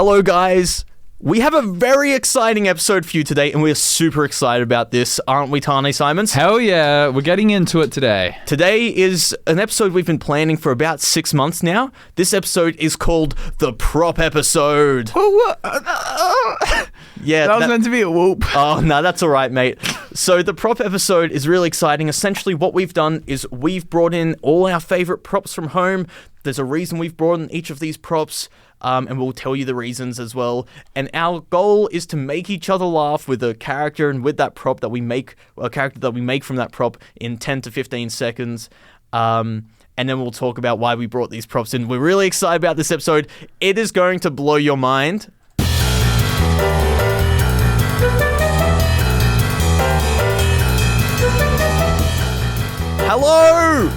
Hello, guys. We have a very exciting episode for you today, and we're super excited about this, aren't we, Tane Simons? Hell yeah, we're getting into it today. Today is an episode we've been planning for about 6 months now. This episode is called the Prop Episode. Yeah, That was meant to be a whoop. Oh, no, that's all right, mate. So the Prop Episode is really exciting. Essentially, what we've done is we've brought in all our favorite props from home. There's a reason we've brought in each of these props. And we'll tell you the reasons as well. And our goal is to make each other laugh with a character and with that prop that we make, a character that we make from that prop in 10 to 15 seconds. And then we'll talk about why we brought these props in. We're really excited about this episode. It is going to blow your mind. Hello!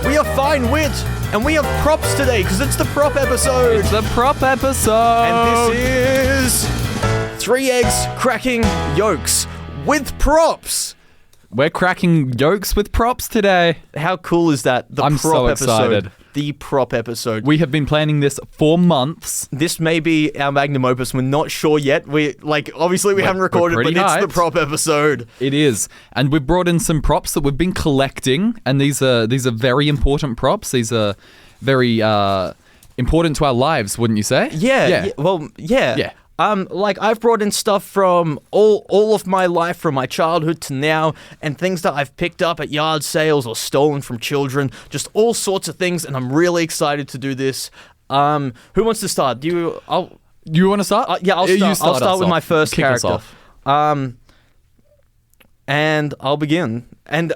We are Fine Wit, and we have props today because it's the Prop Episode. It's the Prop Episode. And this is 3 eggs cracking yolks with props. We're cracking yolks with props today. How cool is that? The I'm Prop so Episode. excited. The Prop Episode. We have been planning this for months. This may be our magnum opus. We're not sure yet. Obviously we haven't recorded, but pretty it's the hyped. Prop Episode. It is. And we've brought in some props that we've been collecting, and these are very important props. These are very important to our lives, wouldn't you say? Yeah. Yeah. I've brought in stuff from all of my life, from my childhood to now, and things that I've picked up at yard sales or stolen from children, just all sorts of things, and I'm really excited to do this. Who wants to start? You want to start? Yeah, I'll start. You I'll start with my first Kick us character. off. And I'll begin. And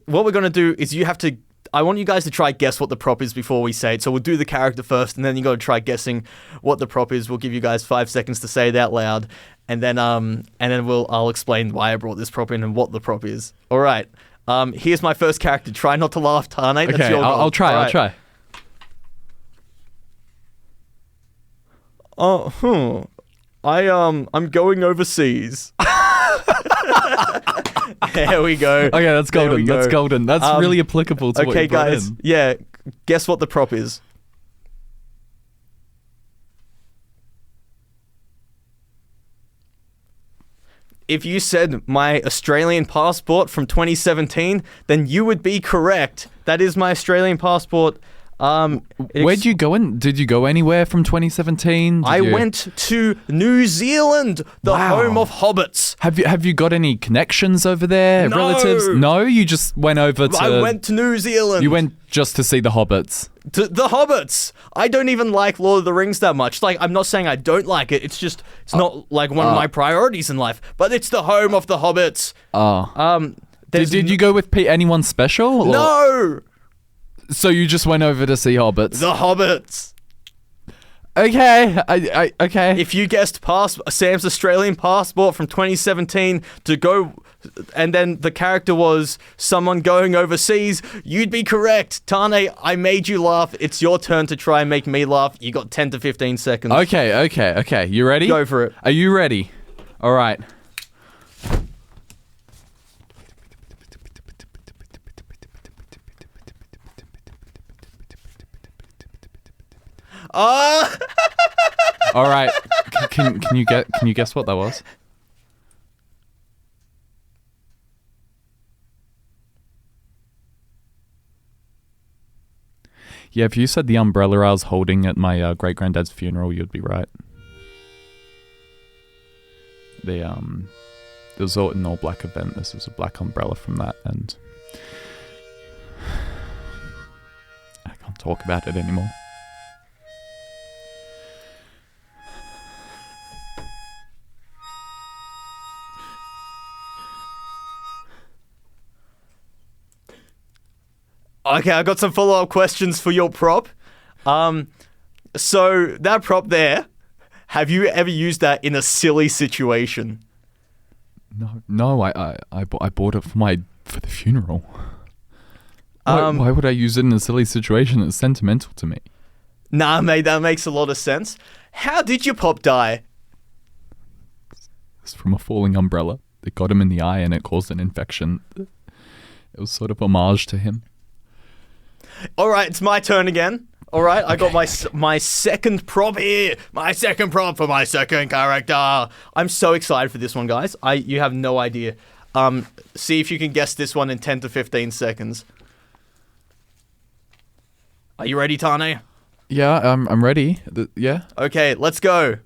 what we're going to do is I want you guys to try guess what the prop is before we say it. So we'll do the character first, and then you got to try guessing what the prop is. We'll give you guys 5 seconds to say it out loud, and then I'll explain why I brought this prop in and what the prop is. All right. Here's my first character. Try not to laugh, Tane. That's Okay, your goal. I'll try. All I'll right. try. I'm going overseas. There we go. Okay, that's There we golden. go. That's golden. That's really applicable to what Okay, you brought guys. in. Yeah, guess what the prop is. If you said my Australian passport from 2017, then you would be correct. That is my Australian passport. Where'd you go in? Did you go anywhere from 2017? I went to New Zealand, the Wow. home of hobbits. Have you got any connections over there? No. Relatives? No, you just went over to. I went to New Zealand. You went just to see the hobbits. To the hobbits. I don't even like Lord of the Rings that much. I'm not saying I don't like it. It's just, it's not like one of my priorities in life. But it's the home of the hobbits. Oh. There's Did you go with anyone special? or- No! So you just went over to see hobbits? The hobbits. Okay. Okay. If you guessed Sam's Australian passport from 2017 to go, and then the character was someone going overseas, you'd be correct. Tane, I made you laugh. It's your turn to try and make me laugh. You got 10 to 15 seconds. Okay. You ready? Go for it. Are you ready? All right. Ah! All right. Can you guess what that was? Yeah, if you said the umbrella I was holding at my great granddad's funeral, you'd be right. There was an all black event. This is a black umbrella from that, and I can't talk about it anymore. Okay, I got some follow-up questions for your prop. So that prop there, have you ever used that in a silly situation? No, I bought it for the funeral. Why would I use it in a silly situation that's sentimental to me? Nah, mate, that makes a lot of sense. How did your pop die? It's from a falling umbrella. It got him in the eye and it caused an infection. It was sort of homage to him. All right, it's my turn again. All right, I got my second prop here. My second prop for my second character. I'm so excited for this one, guys. You have no idea. See if you can guess this one in 10 to 15 seconds. Are you ready, Tane? Yeah, I'm ready. Yeah. Okay, let's go.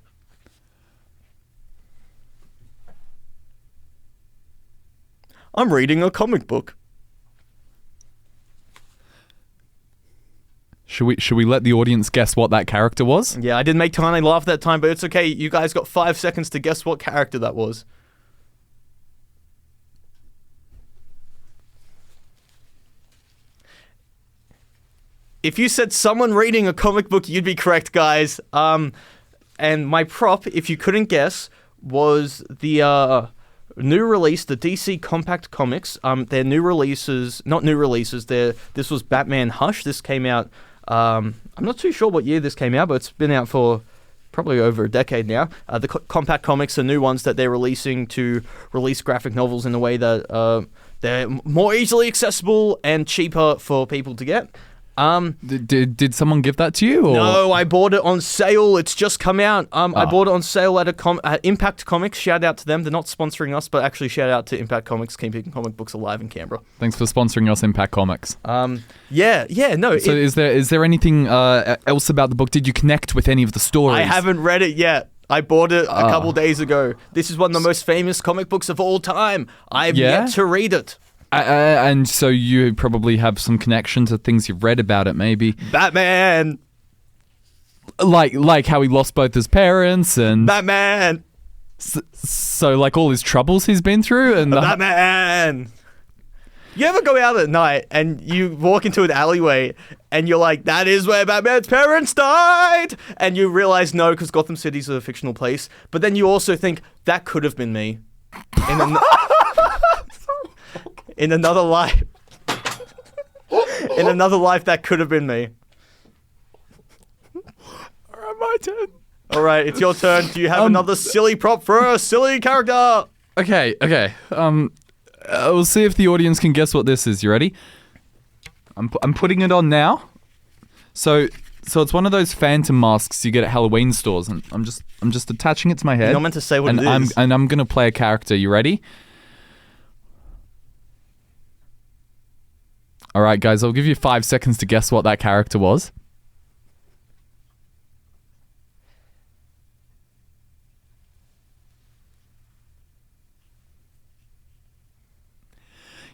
I'm reading a comic book. Should we let the audience guess what that character was? Yeah, I didn't make Tane laugh that time, but it's okay. You guys got 5 seconds to guess what character that was. If you said someone reading a comic book, you'd be correct, guys. And my prop, if you couldn't guess, was the new release, the DC Compact Comics. Their new releases, not new releases. This was Batman Hush. This came out. I'm not too sure what year this came out, but it's been out for probably over a decade now. The Compact Comics are new ones that they're releasing to release graphic novels in a way that they're more easily accessible and cheaper for people to get. Did someone give that to you? Or? No, I bought it on sale. It's just come out. I bought it on sale at at Impact Comics. Shout out to them. They're not sponsoring us, but actually shout out to Impact Comics, keeping comic books alive in Canberra. Thanks for sponsoring us, Impact Comics. No. So is there anything else about the book? Did you connect with any of the stories? I haven't read it yet. I bought it a couple days ago. This is one of the most famous comic books of all time. I've yet to read it. And so you probably have some connection to things you've read about it, maybe. Batman! Like how he lost both his parents and... Batman! So like all his troubles he's been through and... Batman! You ever go out at night and you walk into an alleyway and you're like, that is where Batman's parents died! And you realize no, because Gotham City's a fictional place. But then you also think, that could have been me. In another life. In another life, that could have been me. Alright, my turn. Alright, it's your turn. Do you have another silly prop for a silly character? Okay. We'll see if the audience can guess what this is. You ready? I'm putting it on now. So it's one of those phantom masks you get at Halloween stores, and I'm just attaching it to my head. You're not meant to say what it is. And I'm gonna play a character. You ready? All right, guys, I'll give you 5 seconds to guess what that character was.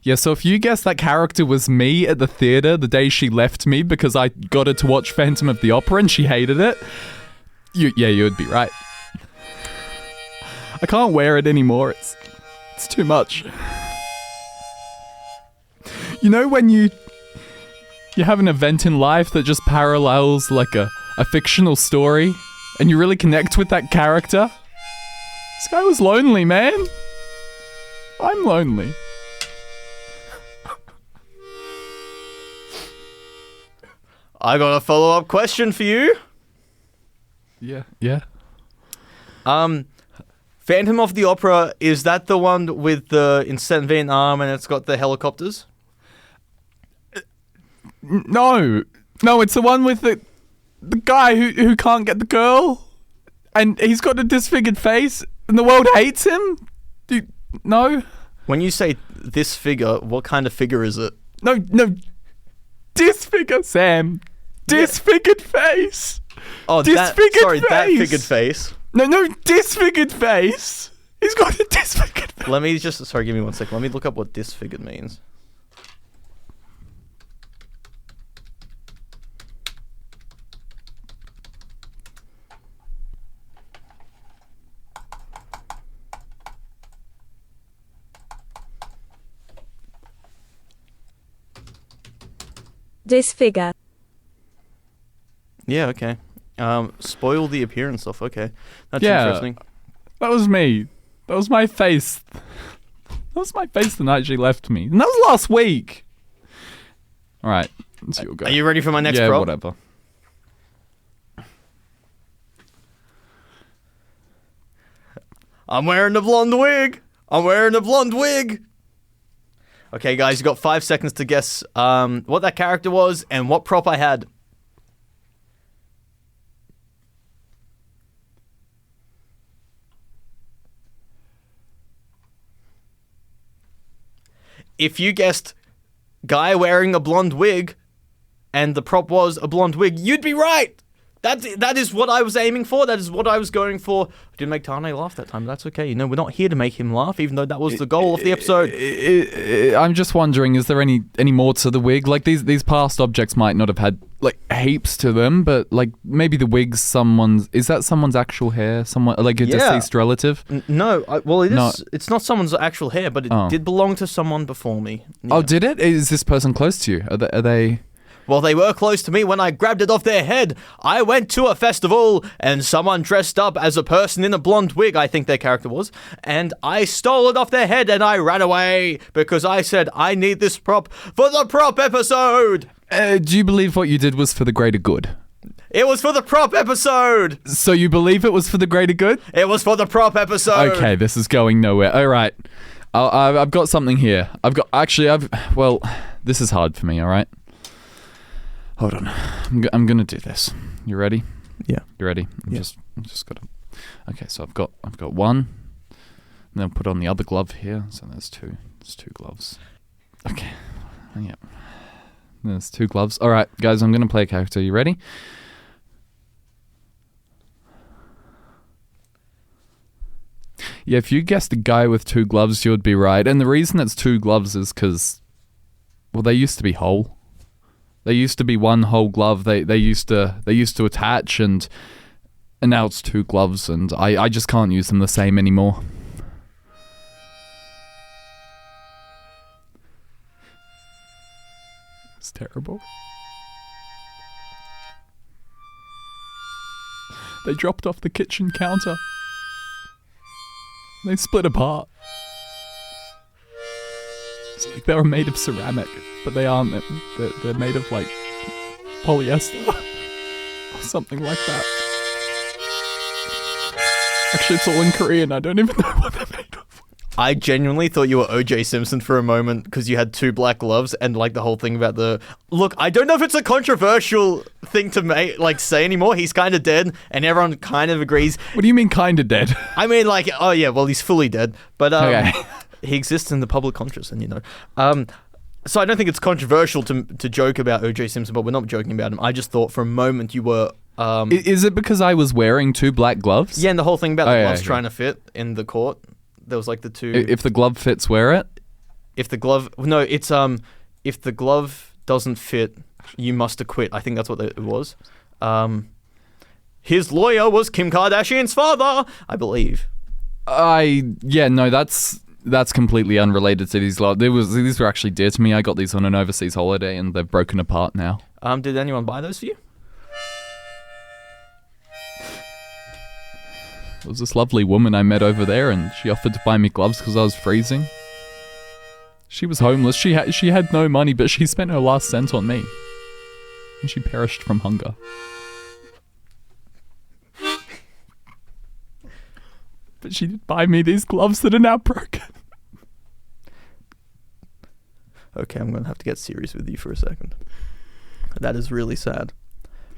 Yeah, so if you guess that character was me at the theater the day she left me because I got her to watch Phantom of the Opera and she hated it, you would be right. I can't wear it anymore. It's too much. You know when you have an event in life that just parallels like a fictional story and you really connect with that character? This guy was lonely, man. I'm lonely. I got a follow-up question for you. Yeah. Phantom of the Opera, is that the one with in set in Vietnam and it's got the helicopters? No, it's the one with the guy who can't get the girl, and he's got a disfigured face, and the world hates him. No. When you say this figure, what kind of figure is it? No, disfigure, Sam. Disfigured face. Oh, disfigured face. That figured face. No, disfigured face. He's got a disfigured face. Give me 1 second. Let me look up what disfigured means. Disfigure. Yeah, okay. Spoil the appearance of, okay. That's interesting. That was me. That was my face. That was my face the night she left me. And that was last week. Alright, let's see what go. Are you ready for my next prop? prop? Whatever. I'm wearing a blonde wig. Okay, guys, you got 5 seconds to guess what that character was and what prop I had. if you guessed guy wearing a blonde wig and the prop was a blonde wig, you'd be right. That is what I was aiming for. That is what I was going for. I didn't make Tane laugh that time. That's okay. We're not here to make him laugh, even though that was the goal of the episode. I'm just wondering, is there any more to the wig? Like, these past objects might not have had, like, heaps to them, but, like, maybe the wig's is that someone's actual hair? Someone, like, a deceased relative? No. It's not someone's actual hair, but it did belong to someone before me. Yeah. Oh, did it? Is this person close to you? Are they... Well, they were close to me when I grabbed it off their head. I went to a festival, and someone dressed up as a person in a blonde wig, I think their character was, and I stole it off their head, and I ran away, because I said, I need this prop for the prop episode! Do you believe what you did was for the greater good? It was for the prop episode! So you believe it was for the greater good? It was for the prop episode! Okay, this is going nowhere. All right. I've got something here. Well, this is hard for me, all right? Hold on. I'm gonna do this. You ready? Yeah. You ready? I'm just gotta. Okay, so I've got one. And then I'll put on the other glove here. So there's two. There's two gloves. Okay. Yeah. There's two gloves. All right, guys. I'm gonna play a character. You ready? Yeah. If you guessed a guy with two gloves, you would be right. And the reason it's two gloves is because, well, they used to be whole. They used to be one whole glove. They used to attach, and now it's two gloves, and I just can't use them the same anymore. It's terrible. They dropped off the kitchen counter. They split apart. It's like they were made of ceramic, but they aren't. They're made of, like, polyester or something like that. Actually, it's all in Korean. I don't even know what they're made of. I genuinely thought you were O.J. Simpson for a moment because you had two black gloves and, like, the whole thing about the... Look, I don't know if it's a controversial thing to say anymore. He's kind of dead, and everyone kind of agrees. What do you mean kind of dead? I mean, like, oh yeah, well, he's fully dead, but Okay. He exists in the public conscious, and so I don't think it's controversial to joke about O.J. Simpson, but we're not joking about him. I just thought for a moment you were... Is it because I was wearing two black gloves? Yeah, and the whole thing about the gloves trying to fit in the court. There was like the two... If the glove fits, wear it? If the glove... No, it's... If the glove doesn't fit, you must acquit. I think that's what it was. His lawyer was Kim Kardashian's father, I believe. That's completely unrelated to these gloves. These were actually dear to me. I got these on an overseas holiday, and they've broken apart now. Did anyone buy those for you? There was this lovely woman I met over there, and she offered to buy me gloves because I was freezing. She was homeless. She had no money, but she spent her last cent on me, and she perished from hunger. But she did buy me these gloves that are now broken. Okay, I'm going to have to get serious with you for a second. That is really sad.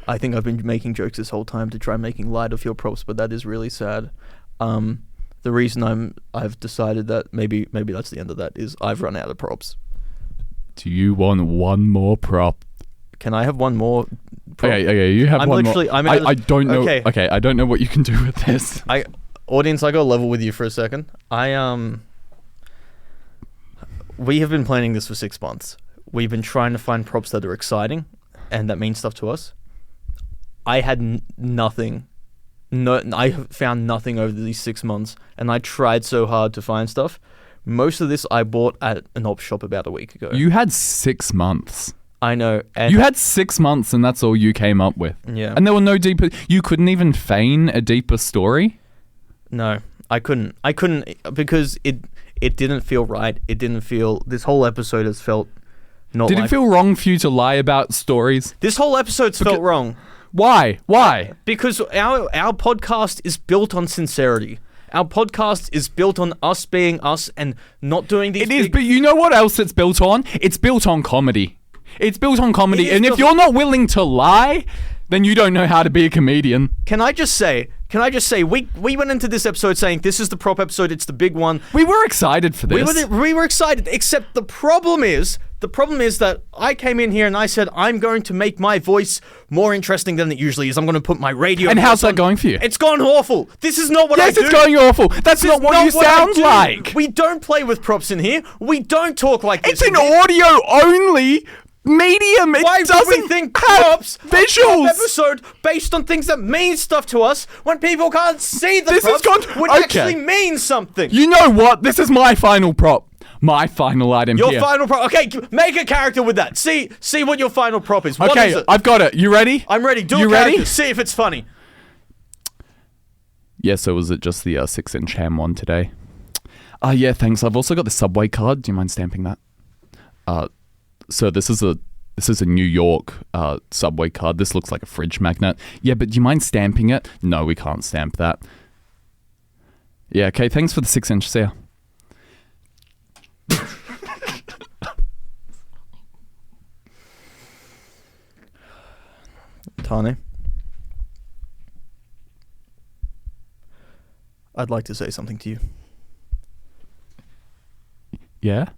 I think I've been making jokes this whole time to try making light of your props, but that is really sad. The reason I've decided that maybe that's the end of that is I've run out of props. Do you want one more prop? Can I have one more prop? Okay, you have one more. I don't know. Okay, I don't know what you can do with this. Audience, I got level with you for a second. We have been planning this for 6 months. We've been trying to find props that are exciting and that mean stuff to us. I had nothing. I found nothing over these 6 months, and I tried so hard to find stuff. Most of this I bought at an op shop about a week ago. You had 6 months. I know. You had 6 months, and that's all you came up with. Yeah. And there were no deeper... You couldn't even feign a deeper story? No, I couldn't. I couldn't because it didn't feel right. It didn't feel... This whole episode has felt not Did it feel wrong for you to lie about stories? This whole episode's felt wrong. Why? Because our podcast is built on sincerity. Our podcast is built on us being us and not doing these... It is, but you know what else it's built on? It's built on comedy. It's built on comedy, and if you're not willing to lie, then you don't know how to be a comedian. Can I just say, we went into this episode saying this is the prop episode, it's the big one. We were excited for this. We were excited, except the problem is that I came in here and I said, I'm going to make my voice more interesting than it usually is. I'm going to put my radio. And how's that on. going for you? It's gone awful. This is not what I do. Yes, it's going awful. That's not what you sound like. We don't play with props in here. We don't talk like this. It's an audio only medium. Why It would doesn't we think have props visuals. Episode based on things that mean stuff to us when people can't see the This has props gone- would okay. actually mean something. You know what? This is my final prop. My final item Your here. final prop. Okay, make a character with that. See what your final prop is. What Okay, is it? I've got it. You ready? I'm ready. Do You a character. ready? See if it's funny. Yeah, so was it just the 6-inch ham one today? Yeah, thanks. I've also got the Subway card. Do you mind stamping that? So this is a New York Subway card. This looks like a fridge magnet. Yeah, but do you mind stamping it? No, we can't stamp that. Yeah, okay, thanks for the 6-inch. See ya. Tane, I'd like to say something to you. Yeah?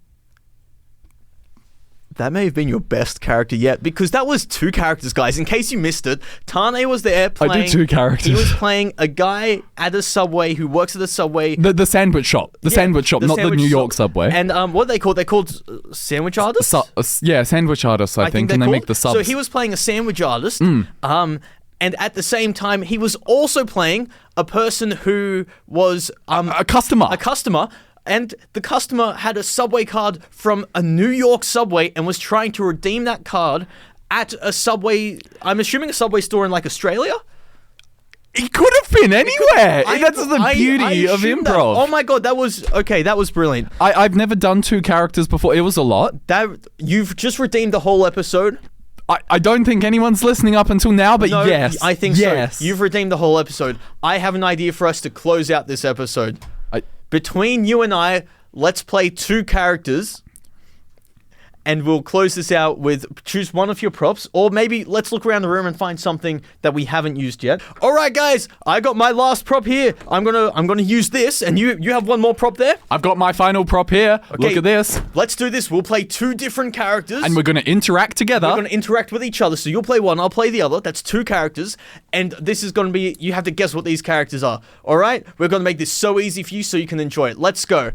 That may have been your best character yet, because that was two characters, guys. In case you missed it, Tane was there playing... I did two characters. He was playing a guy at a Subway who works at a Subway. The sandwich shop. The sandwich shop, not the sandwich New York shop. Subway. And what are they called? They're called sandwich artists? Yeah, sandwich artists, I think, they're and they called. make the subs. So he was playing a sandwich artist. And at the same time, he was also playing a person who was... a customer. A customer. And the customer had a Subway card from a New York Subway and was trying to redeem that card at a Subway... I'm assuming a Subway store in, like, Australia? He could have been anywhere. That's the beauty of assumed improv. That. Oh my god, that was brilliant. I've never done two characters before. It was a lot. You've just redeemed the whole episode. I don't think anyone's listening up until now, but No, yes. I think yes. so. You've redeemed the whole episode. I have an idea for us to close out this episode. Between you and I, let's play two characters. And we'll close this out with choose one of your props, or maybe let's look around the room and find something that we haven't used yet. All right, guys, I got my last prop here. I'm gonna use this, and you have one more prop there. I've got my final prop here. Okay, Look at this. Let's do this. We'll play two different characters, And we're going to interact together. we're gonna interact with each other. So you'll play one, I'll play the other. That's two characters, and this is gonna be. You have to guess what these characters are. All right, we're gonna make this so easy for you, so you can enjoy it. Let's go.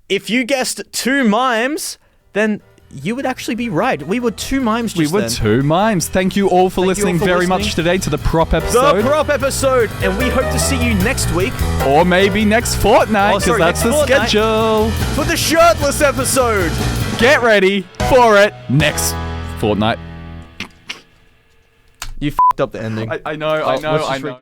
If you guessed two mimes, then you would actually be right. We were two mimes just then. two mimes. Thank you all for listening very much today to the prop episode. The prop episode, and we hope to see you next week. Or maybe next fortnight, because that's next the fortnight. schedule. For the shirtless episode. Get ready for it next fortnight. You f***ed up the ending. I know. let's just